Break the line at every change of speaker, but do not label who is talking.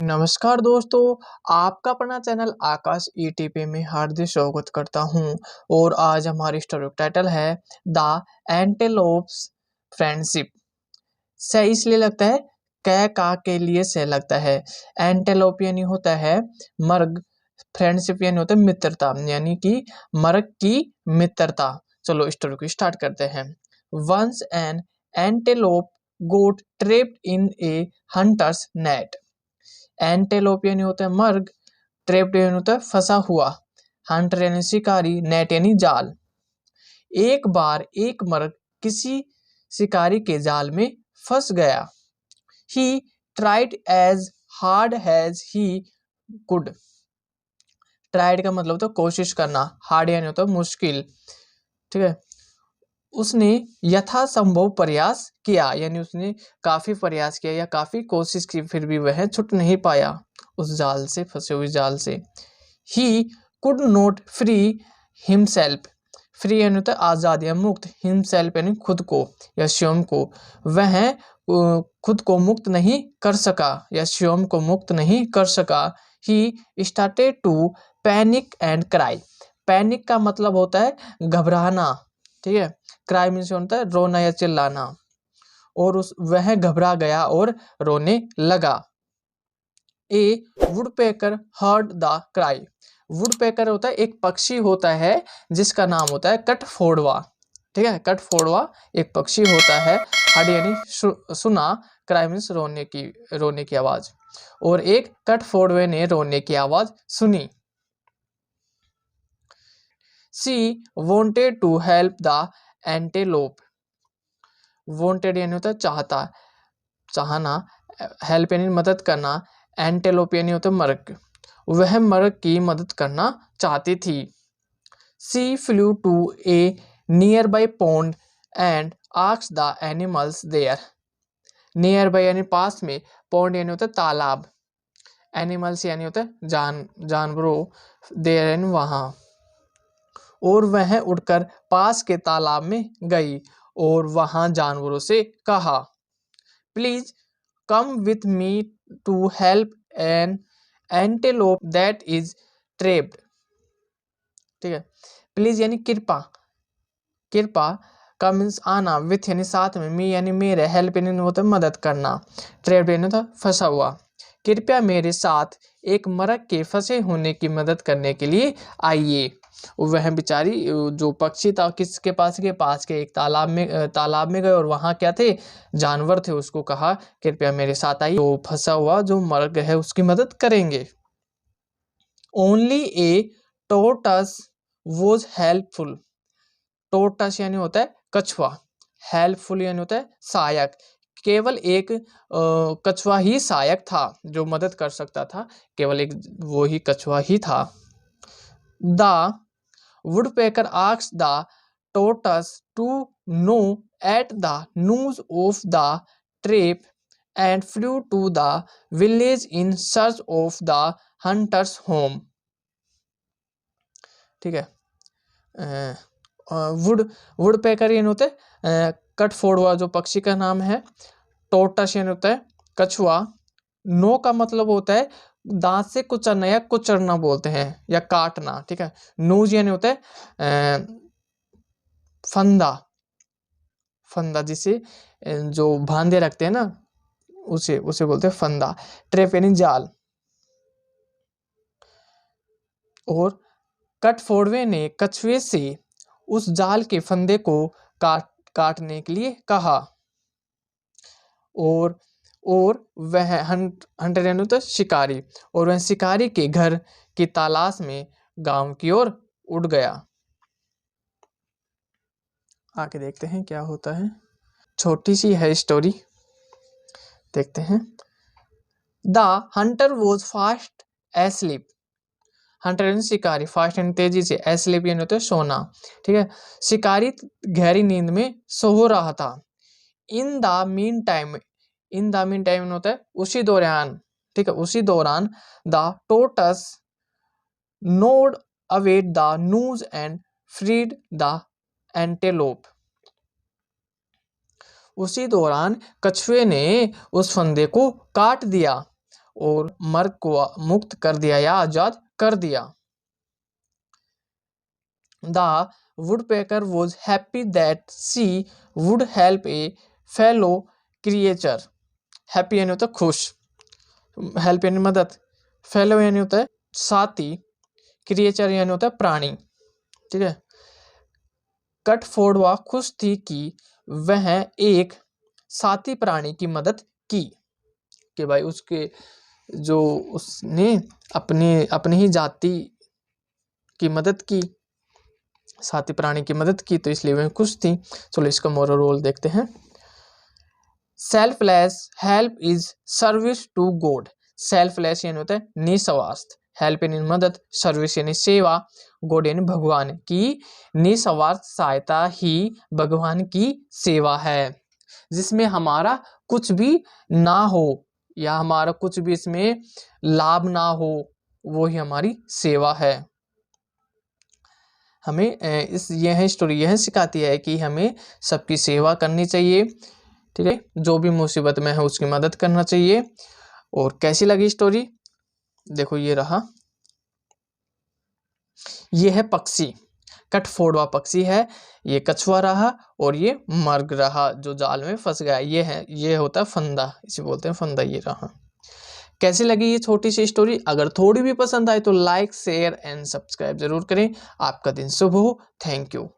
नमस्कार दोस्तों, आपका अपना चैनल आकाश ईटीपी में हार्दिक स्वागत करता हूं। और आज हमारी स्टोरी का टाइटल है द एंटेलोप्स फ्रेंडशिप। सही इसलिए लगता है कै का के लिए सही लगता है। एंटेलोप यानी होता है मर्ग, फ्रेंडशिप यानी होता है मित्रता, यानी कि मर्ग की मित्रता। चलो स्टोरी को स्टार्ट करते हैं। Once an antelope goat trapped in a hunter's net. Antelope यानी होता है मर्ग, ट्रैप्ड यानी होता है फंसा हुआ, हंटर यानी शिकारी, नेट यानी जाल। एक बार एक मर्ग किसी शिकारी के जाल में फंस गया। He tried as hard as he could. Tried का मतलब होता है कोशिश करना, हार्ड यानी होता है मुश्किल। ठीक है, उसने यथासंभव प्रयास किया, यानी उसने काफी प्रयास किया या काफी कोशिश की, फिर भी वह छूट नहीं पाया उस जाल से, फंसे हुए जाल से। He could not free himself. Free यानी होता है आजाद या मुक्त, हिमसेल्फ यानी खुद को या स्वयं को। वह खुद को मुक्त नहीं कर सका या स्वयं को मुक्त नहीं कर सका। He started to panic and cry. Panic का मतलब होता है घबराना, ठीक है। क्राई मीन्स होता है रोना या चिल्लाना। और वह घबरा गया और रोने लगा। A woodpecker heard the cry. Woodpecker होता है एक पक्षी होता है जिसका नाम होता है कठफोड़वा। ठीक है, कठफोड़वा एक पक्षी होता है। हर्ड यानी सुना, क्राई मीन्स रोने की आवाज। और एक कठफोड़वे ने रोने की आवाज सुनी। She wanted to help the antelope. Wanted यानी होता है चाहता, चाहना, हेल्प यानी मदद करना, एंटेलोप यानी होता है मर्ग। वह मर्ग की मदद करना चाहती थी। She flew to a near by pond and asked the animals there. Near by यानी पास में, पॉन्ड यानी होता है तालाब, एनिमल्स यानी होता है जानवरों, देयर यानी वहां। और वह उड़कर पास के तालाब में गई और वहां जानवरों से कहा, please come with me to help an antelope that is trapped. ठीक है, प्लीज यानी कृपा, कृपा का मीन्स आना, विथ यानी साथ में, मी यानी मेरे, हेल्प यानी होता है मदद करना, ट्रेप्ड यानी होता है फंसा हुआ। कृपया मेरे साथ एक मर्ग के फंसे होने की मदद करने के लिए आइए। वह बेचारी जो पक्षी था किसके पास के एक तालाब में गए और वहां क्या थे, जानवर थे। उसको कहा कृपया मेरे साथ आइए, तो फंसा हुआ जो मर्ग है उसकी मदद करेंगे। Only a tortoise was helpful. Tortoise यानी होता है कछुआ, हेल्पफुल यानी होता है सहायक। केवल एक कछुआ ही सहायक था जो मदद कर सकता था, केवल एक वो ही कछुआ ही था। The woodpecker asked the tortoise to know at the news of the trap and flew to the village in search of the hunter's home। ठीक है, वुडपेकर यानी होता है कठफोड़वा जो पक्षी का नाम है। टोर्टस यानी होता है कछुआ। नो का मतलब होता है दांत से कुचलना या कुचलना बोलते हैं या काटना। ठीक है, नोज यानी होता है फंदा, फंदा जिसे जो बांधे रखते हैं ना, उसे उसे बोलते हैं फंदा। ट्रैप यानी जाल। और कठफोड़वे ने कछुए से उस जाल के फंदे को काटने के लिए कहा। और वह हंटर यानी तो शिकारी, और वह शिकारी के घर की तलाश में गांव की ओर उड़ गया। आके देखते हैं क्या होता है। छोटी सी है स्टोरी, देखते हैं। The Hunter was fast asleep. Hunter यानी शिकारी, फास्ट यानी तेजी से, एस्लीप यानी होता है सोना। ठीक है, शिकारी गहरी नींद में सो रहा था। In the mean time, in the mean time होता है उसी दौरान। ठीक है, उसी दौरान the tortoise nod await the news and freed the antelope. उसी दौरान कछुए ने उस फंदे को काट दिया और मर्ग को मुक्त कर दिया या आजाद कर दिया। The woodpecker was happy that she would help a fellow creature. Happy यानी होता है खुश, हेल्प यानी मदद, फेलो यानी होता है साथी, क्रिएचर यानी होता है प्राणी। ठीक है। कटफोर्डवा खुश थी कि वह एक साथी प्राणी की मदद की, कि भाई उसके जो उसने अपनी ही जाति की मदद की, साथी प्राणी की मदद की, तो इसलिए वह खुश थी। चलो इसका मोरल रोल देखते हैं। Selfless help is service to God. Selfless यानी होता है निस्वार्थ, हेल्प यानी मदद, सर्विस यानी सेवा, गॉड यानी भगवान की निस्वार्थ सहायता ही भगवान की सेवा है, जिसमें हमारा कुछ भी ना हो या हमारा कुछ भी इसमें लाभ ना हो, वो ही हमारी सेवा है। हमें यह स्टोरी यह सिखाती है कि हमें सबकी सेवा करनी चाहिए। ठीक है, जो भी मुसीबत में है उसकी मदद करना चाहिए। और कैसी लगी स्टोरी, देखो ये रहा, ये है पक्षी, कटफोड़वा पक्षी है, ये कछुआ रहा और ये मर्ग रहा जो जाल में फंस गया। ये है, ये होता है फंदा, इसे बोलते हैं फंदा। ये रहा। कैसी लगी ये छोटी सी स्टोरी? अगर थोड़ी भी पसंद आए तो लाइक शेयर एंड सब्सक्राइब जरूर करें। आपका दिन शुभ हो। Thank you.